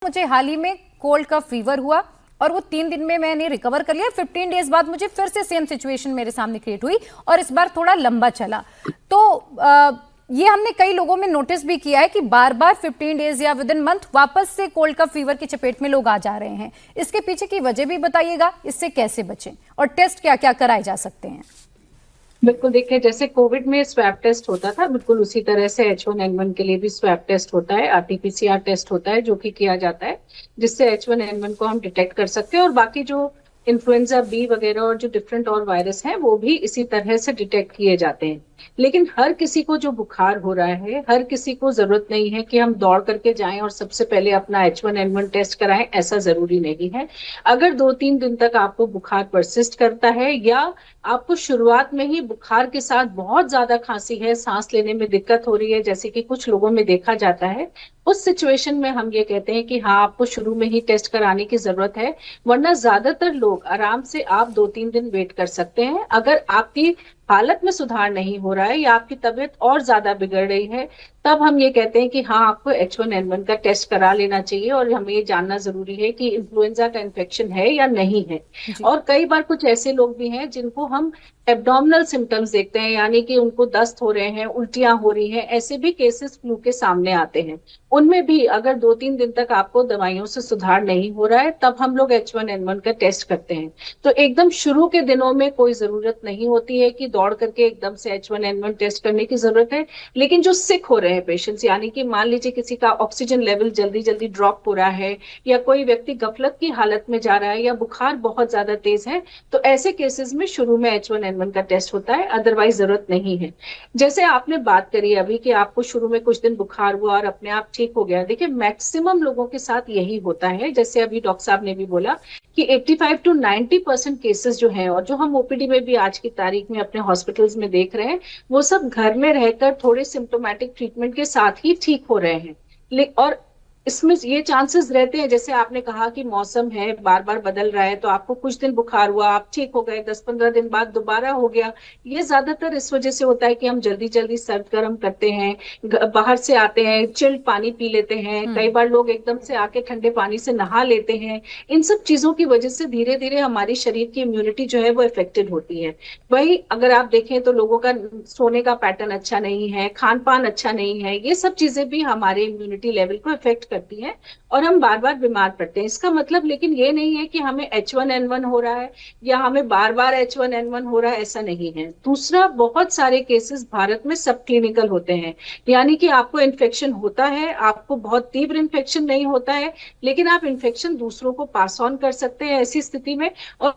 मुझे हाल ही में कोल्ड का फीवर हुआ और वो 3 दिन में मैंने रिकवर कर लिया। 15 डेज बाद मुझे फिर से सेम सिचुएशन मेरे सामने क्रिएट हुई और इस बार थोड़ा लंबा चला। तो ये हमने कई लोगों में नोटिस भी किया है कि बार बार 15 डेज या विद इन मंथ वापस से कोल्ड का फीवर की चपेट में लोग आ जा रहे हैं। इसके पीछे की वजह भी बताइएगा, इससे कैसे बचें और टेस्ट क्या क्या कराए जा सकते हैं। बिल्कुल, देखिए जैसे कोविड में स्वैब टेस्ट होता था, बिल्कुल उसी तरह से H1N1 के लिए भी स्वैब टेस्ट होता है, RT-PCR टेस्ट होता है जो कि किया जाता है, जिससे H1N1 को हम डिटेक्ट कर सकते हैं। और बाकी जो इन्फ्लुएंजा बी वगैरह और जो डिफरेंट और वायरस हैं वो भी इसी तरह से डिटेक्ट किए जाते हैं। लेकिन हर किसी को जो बुखार हो रहा है, हर किसी को जरूरत नहीं है कि हम दौड़ करके जाएं और सबसे पहले अपना H1N1 टेस्ट कराएं, ऐसा जरूरी नहीं है। अगर 2-3 दिन तक आपको बुखार परसिस्ट करता है या आपको शुरुआत में ही बुखार के साथ बहुत ज्यादा खांसी है, सांस लेने में दिक्कत हो रही है, जैसे कि कुछ लोगों में देखा जाता है, उस सिचुएशन में हम ये कहते हैं कि हाँ, आपको शुरू में ही टेस्ट कराने की जरूरत है। वरना ज्यादातर लोग आराम से आप 2-3 दिन वेट कर सकते हैं। अगर आपकी हालत में सुधार नहीं हो रहा है या आपकी तबीयत और ज्यादा बिगड़ रही है, तब हम ये कहते हैं कि हाँ, आपको H1N1 का टेस्ट करा लेना चाहिए और हमें ये जानना जरूरी है कि इन्फ्लुएंजा का इन्फेक्शन है या नहीं है। और कई बार कुछ ऐसे लोग भी हैं जिनको हम एब्डोमिनल सिम्टम्स देखते हैं, यानी कि उनको दस्त हो रहे हैं, उल्टियां हो रही हैं, ऐसे भी केसेस फ्लू के सामने आते हैं। उनमें भी अगर 2-3 दिन तक आपको दवाइयों से सुधार नहीं हो रहा है, तब हम लोग H1N1 का टेस्ट करते हैं। तो एकदम शुरू के दिनों में कोई जरूरत नहीं होती है कि दौड़ करके एकदम से H1N1 टेस्ट करने की जरूरत है। लेकिन जो सिक हो रहे हैं पेशेंट्स, यानी कि मान लीजिए किसी का ऑक्सीजन लेवल जल्दी जल्दी ड्रॉप हो रहा है या कोई व्यक्ति गफलत की हालत में जा रहा है या बुखार बहुत ज्यादा तेज है, तो ऐसे केसेस में शुरू में H1N1 का टेस्ट होता है, अदरवाइज जरूरत नहीं है। जैसे आपने बात करी अभी कि आपको शुरू में कुछ दिन बुखार हुआ और अपने आप ठीक हो गया, देखिए मैक्सिमम लोगों के साथ यही होता है। जैसे अभी डॉक्टर साहब ने भी बोला कि 85-90% केसेस जो हैं और जो हम ओपीडी में भी आज की तारीख में अपने हॉस्पिटल्स में देख रहे हैं, वो सब घर में रहकर थोड़े सिम्टोमेटिक ट्रीटमेंट के साथ ही ठीक हो रहे हैं। और इसमें ये चांसेस रहते हैं, जैसे आपने कहा कि मौसम है बार बार बदल रहा है, तो आपको कुछ दिन बुखार हुआ, आप ठीक हो गए, 10-15 दिन बाद दोबारा हो गया। ये ज्यादातर इस वजह से होता है कि हम जल्दी जल्दी सर्द गर्म करते हैं, बाहर से आते हैं चिल्ड पानी पी लेते हैं, कई बार लोग एकदम से आके ठंडे पानी से नहा लेते हैं। इन सब चीजों की वजह से धीरे धीरे हमारी शरीर की इम्यूनिटी जो है वो इफेक्टेड होती है। वही अगर आप देखें तो लोगों का सोने का पैटर्न अच्छा नहीं है, खान पान अच्छा नहीं है, ये सब चीजें भी हमारे इम्यूनिटी लेवल को इफेक्ट करती है और हम बार बार बीमार पड़ते हैं। इसका मतलब लेकिन ये नहीं है कि हमें H1N1 हो रहा है या हमें बार बार H1N1 हो रहा है, ऐसा नहीं है। दूसरा, बहुत सारे केसेस भारत में सब क्लिनिकल होते हैं, यानी कि आपको इन्फेक्शन होता है, आपको बहुत तीव्र इन्फेक्शन नहीं होता है, लेकिन आप इन्फेक्शन दूसरों को पास ऑन कर सकते हैं ऐसी स्थिति में, और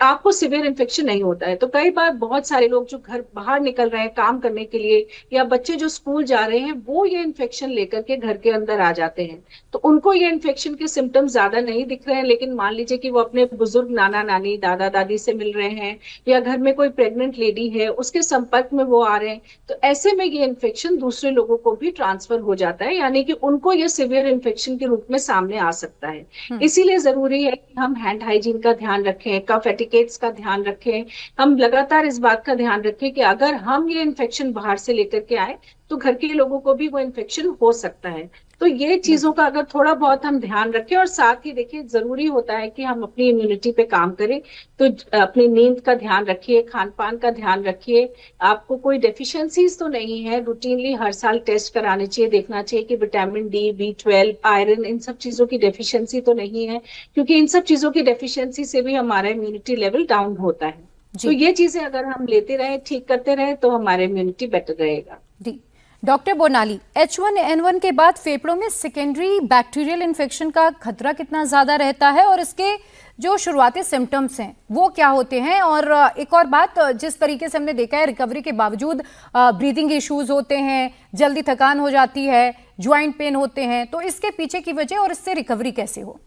आपको सिवियर इन्फेक्शन नहीं होता है। तो कई बार बहुत सारे लोग जो घर बाहर निकल रहे हैं काम करने के लिए या बच्चे जो स्कूल जा रहे हैं, वो ये इन्फेक्शन लेकर के घर के अंदर आ जाते हैं। तो उनको ये इन्फेक्शन के सिम्टम्स ज्यादा नहीं दिख रहे हैं, लेकिन मान लीजिए कि वो अपने बुजुर्ग नाना नानी दादा दादी से मिल रहे हैं या घर में कोई प्रेग्नेंट लेडी है उसके संपर्क में वो आ रहे हैं, तो ऐसे में ये इन्फेक्शन दूसरे लोगों को भी ट्रांसफर हो जाता है, यानी कि उनको ये सिवियर इन्फेक्शन के रूप में सामने आ सकता है। इसीलिए जरूरी है कि हम हैंड हाइजीन का ध्यान रखें, कफ एटिकेट्स का ध्यान रखें। हम लगातार इस बात का ध्यान रखें कि अगर हम ये इन्फेक्शन बाहर से लेकर के आए तो घर के लोगों को भी वो इन्फेक्शन हो सकता है। तो ये चीजों का अगर थोड़ा बहुत हम ध्यान रखें, और साथ ही देखिए जरूरी होता है कि हम अपनी इम्यूनिटी पे काम करें, तो अपनी नींद का ध्यान रखिए, खान पान का ध्यान रखिए। आपको कोई डेफिशिएंसीज तो नहीं है, रूटीनली हर साल टेस्ट कराने चाहिए, देखना चाहिए कि विटामिन डी, B12, आयरन, इन सब चीजों की डेफिशिएंसी तो नहीं है, क्योंकि इन सब चीजों की डेफिशिएंसी से भी हमारा इम्यूनिटी लेवल डाउन होता है। तो ये चीजें अगर हम लेते रहे, ठीक करते रहे, तो हमारा इम्यूनिटी बेटर रहेगा। जी डॉक्टर बोनाली, H1N1 के बाद फेफड़ों में सेकेंडरी बैक्टीरियल इन्फेक्शन का खतरा कितना ज्यादा रहता है और इसके जो शुरुआती सिम्टम्स हैं वो क्या होते हैं? और एक और बात, जिस तरीके से हमने देखा है रिकवरी के बावजूद ब्रीदिंग इश्यूज होते हैं, जल्दी थकान हो जाती है, ज्वाइंट पेन होते हैं, तो इसके पीछे की वजह और इससे रिकवरी कैसे हो?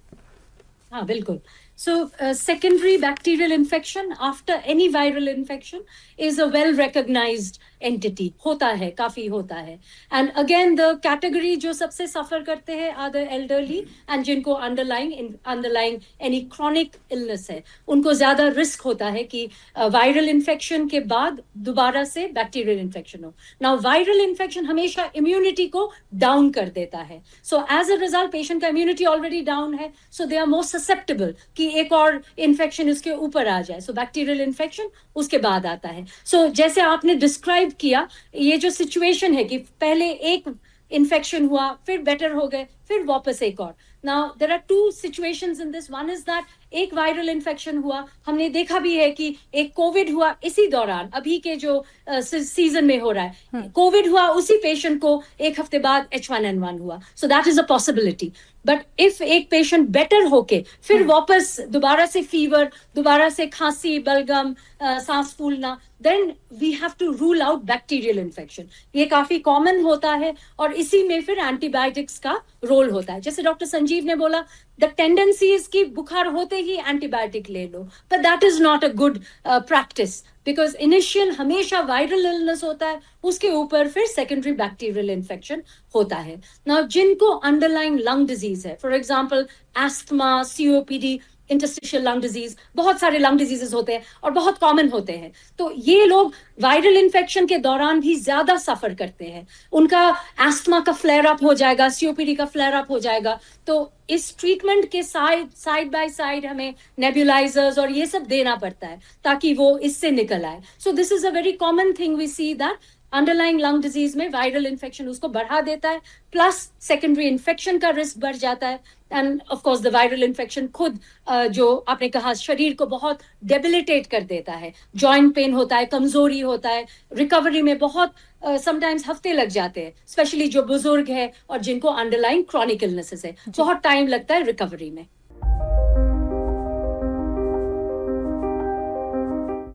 हाँ बिल्कुल। So, secondary bacterial infection after any viral infection is a well-recognized entity. होता है, काफी होता है. And again, the category जो सबसे suffer करते हैं are the elderly and जिनको underlying any chronic illness है. उनको ज़्यादा risk होता है कि viral infection के बाद दोबारा से bacterial infection हो. Now, viral infection हमेशा immunity को down कर देता है. So, as a result, patient का immunity already down है. So, they are more susceptible कि एक और infection उसके ऊपर आ जाए. So, bacterial infection उसके बाद आता है. So, जैसे आपने describe किया, ये जो situation है कि पहले एक infection हुआ, फिर better हो गए, फिर वापस एक और. Now, there are two situations in this. One is that एक viral infection हुआ, हमने देखा भी है कि एक COVID हुआ इसी दौरान, अभी के जो सीजन में हो रहा है, COVID हुआ उसी पेशेंट को एक हफ्ते बाद H1N1 हुआ. So that is a possibility. But if एक पेशेंट बेटर होके फिर वापस दोबारा से फीवर, दोबारा से खांसी, बलगम, सांस फूलना, then we have to rule out bacterial infection. ये काफी कॉमन होता है और इसी में फिर एंटीबायोटिक्स का रोल होता है. जैसे डॉक्टर संजीव ने बोला, the tendency is कि बुखार होते ही एंटीबायोटिक ले लो, but that is not a good practice because initial हमेशा viral illness होता है, उसके ऊपर फिर secondary bacterial infection होता है. Now जिनको underlying lung disease है, for example asthma, COPD, interstitial lung disease, बहुत सारे लंग डिजीजेस होते हैं और बहुत कॉमन होते हैं. तो ये लोग वायरल इन्फेक्शन के दौरान भी ज्यादा सफर करते हैं. उनका एस्थमा का फ्लेयर अप हो जाएगा, सीओपीडी का फ्लेयर अप हो जाएगा. तो इस ट्रीटमेंट के साइड बाय साइड हमें नेबुलाइजर्स और ये सब देना पड़ता है ताकि वो इससे निकल आए. So this is a very common thing we see that underlying lung disease में वायरल इन्फेक्शन उसको बढ़ा देता है, प्लस सेकेंडरी इन्फेक्शन का रिस्क बढ़ जाता है. And of course the viral infection खुद जो आपने कहा शरीर को बहुत डेबिलिटेट कर देता है, जॉइंट पेन होता है, कमजोरी होता है, रिकवरी में बहुत समटाइम्स हफ्ते लग जाते हैं, स्पेशली जो बुजुर्ग है और जिनको अंडरलाइंग क्रॉनिक इलनेसेस है, बहुत टाइम लगता है रिकवरी में.